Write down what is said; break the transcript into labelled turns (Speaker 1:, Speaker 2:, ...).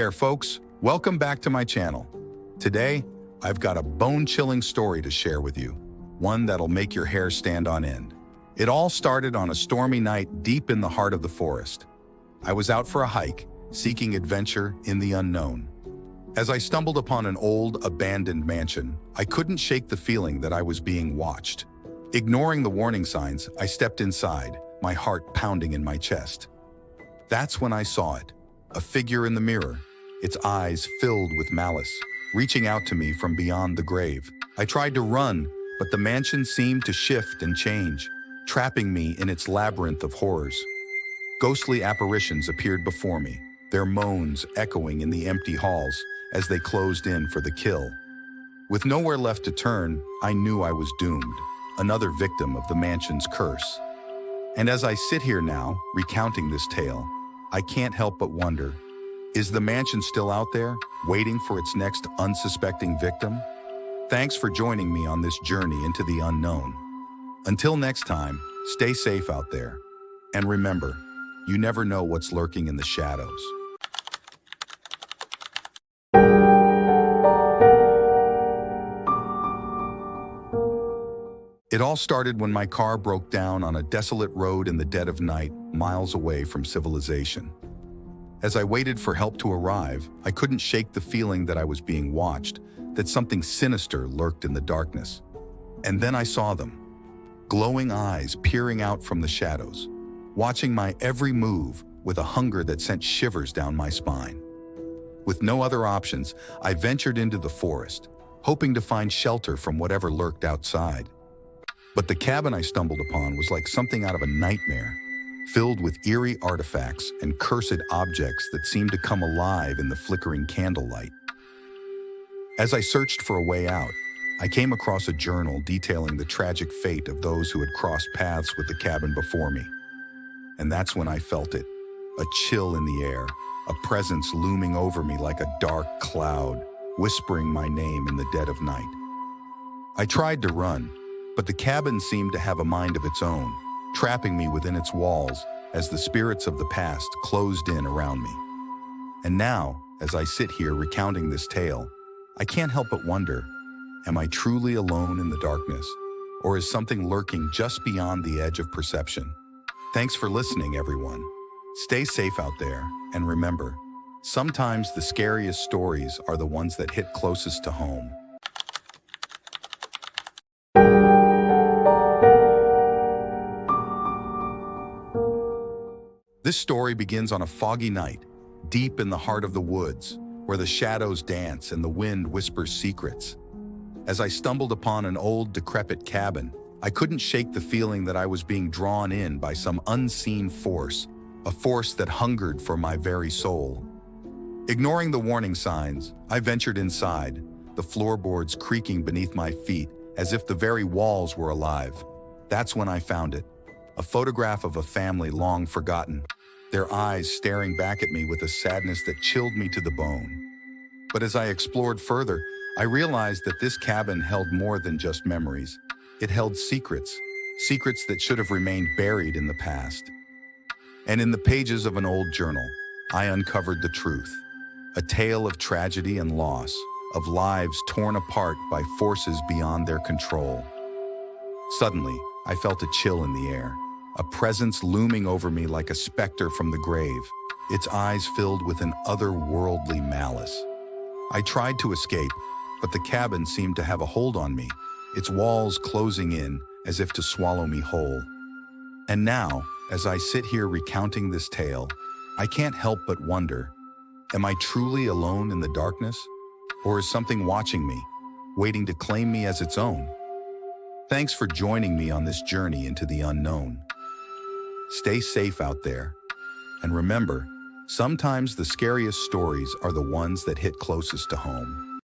Speaker 1: there, folks. Welcome back to my channel. Today, I've got a bone-chilling story to share with you, one that'll make your hair stand on end. It all started on a stormy night deep in the heart of the forest. I was out for a hike, seeking adventure in the unknown. As I stumbled upon an old, abandoned mansion, I couldn't shake the feeling that I was being watched. Ignoring the warning signs, I stepped inside, my heart pounding in my chest. That's when I saw it, a figure in the mirror, its eyes filled with malice, reaching out to me from beyond the grave. I tried to run, but the mansion seemed to shift and change, trapping me in its labyrinth of horrors. Ghostly apparitions appeared before me, their moans echoing in the empty halls as they closed in for the kill. With nowhere left to turn, I knew I was doomed, another victim of the mansion's curse. And as I sit here now, recounting this tale, I can't help but wonder, is the mansion still out there, waiting for its next unsuspecting victim? Thanks for joining me on this journey into the unknown. Until next time, stay safe out there. And remember, you never know what's lurking in the shadows. It all started when my car broke down on a desolate road in the dead of night, miles away from civilization. As I waited for help to arrive, I couldn't shake the feeling that I was being watched, that something sinister lurked in the darkness. And then I saw them, glowing eyes peering out from the shadows, watching my every move with a hunger that sent shivers down my spine. With no other options, I ventured into the forest, hoping to find shelter from whatever lurked outside. But the cabin I stumbled upon was like something out of a nightmare, filled with eerie artifacts and cursed objects that seemed to come alive in the flickering candlelight. As I searched for a way out, I came across a journal detailing the tragic fate of those who had crossed paths with the cabin before me. And that's when I felt it, a chill in the air, a presence looming over me like a dark cloud, whispering my name in the dead of night. I tried to run, but the cabin seemed to have a mind of its own, trapping me within its walls as the spirits of the past closed in around me. And now, as I sit here recounting this tale, I can't help but wonder, am I truly alone in the darkness, or is something lurking just beyond the edge of perception? Thanks for listening, everyone. Stay safe out there, and remember, sometimes the scariest stories are the ones that hit closest to home. This story begins on a foggy night, deep in the heart of the woods, where the shadows dance and the wind whispers secrets. As I stumbled upon an old, decrepit cabin, I couldn't shake the feeling that I was being drawn in by some unseen force, a force that hungered for my very soul. Ignoring the warning signs, I ventured inside, the floorboards creaking beneath my feet as if the very walls were alive. That's when I found it, a photograph of a family long forgotten, their eyes staring back at me with a sadness that chilled me to the bone. But as I explored further, I realized that this cabin held more than just memories. It held secrets, secrets that should have remained buried in the past. And in the pages of an old journal, I uncovered the truth, a tale of tragedy and loss, of lives torn apart by forces beyond their control. Suddenly, I felt a chill in the air, a presence looming over me like a specter from the grave, its eyes filled with an otherworldly malice. I tried to escape, but the cabin seemed to have a hold on me, its walls closing in as if to swallow me whole. And now, as I sit here recounting this tale, I can't help but wonder, am I truly alone in the darkness? Or is something watching me, waiting to claim me as its own? Thanks for joining me on this journey into the unknown. Stay safe out there. And remember, sometimes the scariest stories are the ones that hit closest to home.